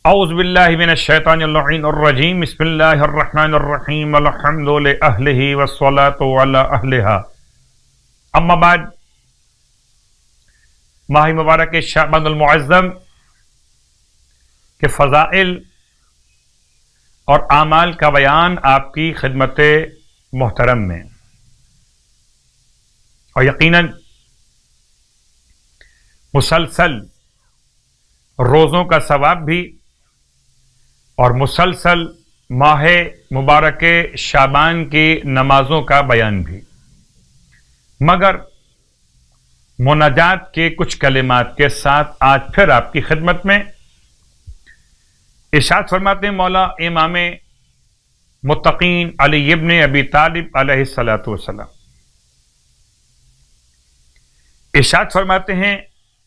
اعوذ باللہ من الشیطان اللعین الرجیم بسم اللہ الرحمن الرحیم الحمد لأہلہ والصلاة علی اہلہا اما بعد ماہ مبارک شعبان المعظم کے فضائل اور اعمال کا بیان آپ کی خدمت محترم میں، اور یقیناً مسلسل روزوں کا ثواب بھی اور مسلسل ماہ مبارک شعبان کی نمازوں کا بیان بھی، مگر مناجات کے کچھ کلمات کے ساتھ آج پھر آپ کی خدمت میں ارشاد فرماتے ہیں مولا امام متقین علی ابن ابی طالب علیہ الصلاۃ والسلام، ارشاد فرماتے ہیں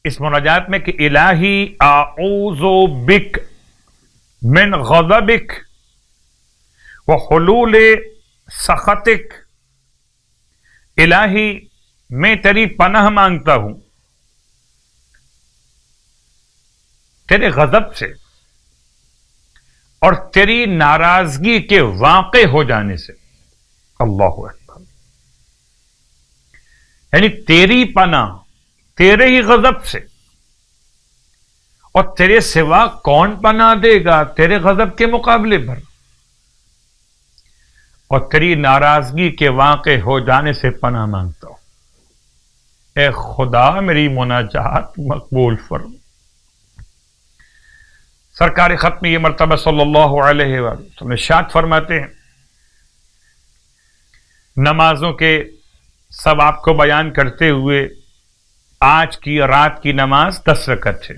اس مناجات میں کہ الہی اعوذ بک من غضبک وحلول سخطک، الہی میں تیری پناہ مانگتا ہوں تیرے غضب سے اور تیری ناراضگی کے واقع ہو جانے سے۔ اللہ اکبر، یعنی تیری پناہ تیرے ہی غضب سے، اور تیرے سوا کون پناہ دے گا تیرے غضب کے مقابلے پر، اور تیری ناراضگی کے واقع ہو جانے سے پناہ مانگتا ہوں۔ اے خدا میری مناجات مقبول فرما۔ سرکار ختم یہ مرتبہ صلی اللہ علیہ وسلم ارشاد فرماتے ہیں نمازوں کے ثواب کو بیان کرتے ہوئے، آج کی رات کی نماز 10 رکعت ہے،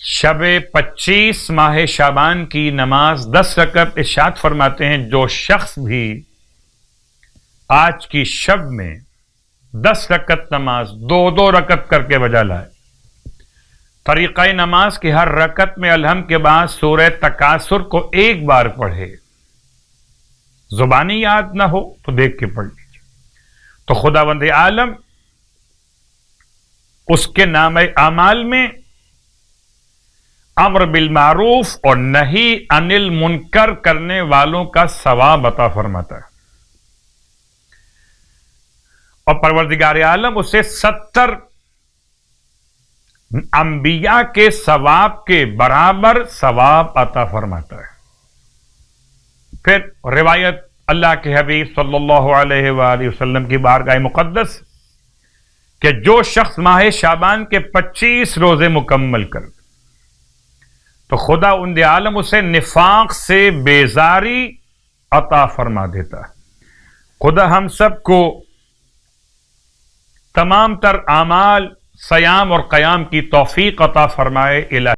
شب 25 ماہ شعبان کی نماز 10 رکعت۔ ارشاد فرماتے ہیں جو شخص بھی آج کی شب میں 10 رکعت نماز 2 رکعت کر کے بجا لائے، طریقہ نماز کی ہر رکعت میں الحمد کے بعد سورہ تکاثر کو ایک بار پڑھے، زبانی یاد نہ ہو تو دیکھ کے پڑھ لیجیے، تو خداوند عالم اس کے نام اعمال میں امر بالمعروف اور نہی عن المنکر کرنے والوں کا ثواب عطا فرماتا ہے، اور پروردگار عالم اسے 70 انبیاء کے ثواب کے برابر ثواب عطا فرماتا ہے۔ پھر روایت اللہ کے حبیب صلی اللہ علیہ وآلہ وسلم کی بارگاہ مقدس کہ جو شخص ماہ شعبان کے 25 روزے مکمل کر تو خدا اند عالم اسے نفاق سے بیزاری عطا فرما دیتا ہے۔ خدا ہم سب کو تمام تر اعمال صیام اور قیام کی توفیق عطا فرمائے۔ الہی